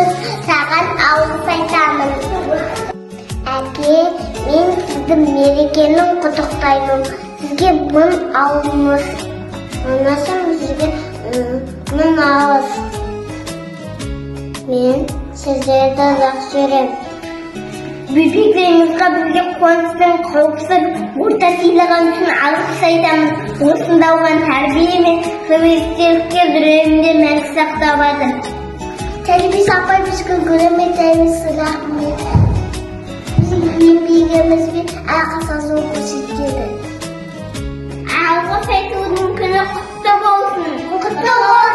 үшін саған алғыс айтамын. Әке, мен сізді мерекенің құттықтаймын. Сізге мың алғыс. Анашым сізге мың алғыс. Мен сіздерді жақсы көремін. Бөбектеріңізге бізге қуаныштың қауіпсіз орта сыйлаған үшін алғыс айтамын. Осында алған тәрбие мен қызметкерлікке жүрегімде мәңгі сақтап жатыр. Тәрбиесі апай бізге көрсетеміз, рахмет. Біздің еңбегіміз бен ақысызын көрсетеді. Алғыс айтудың күні құтты болсын. Құтты болсын.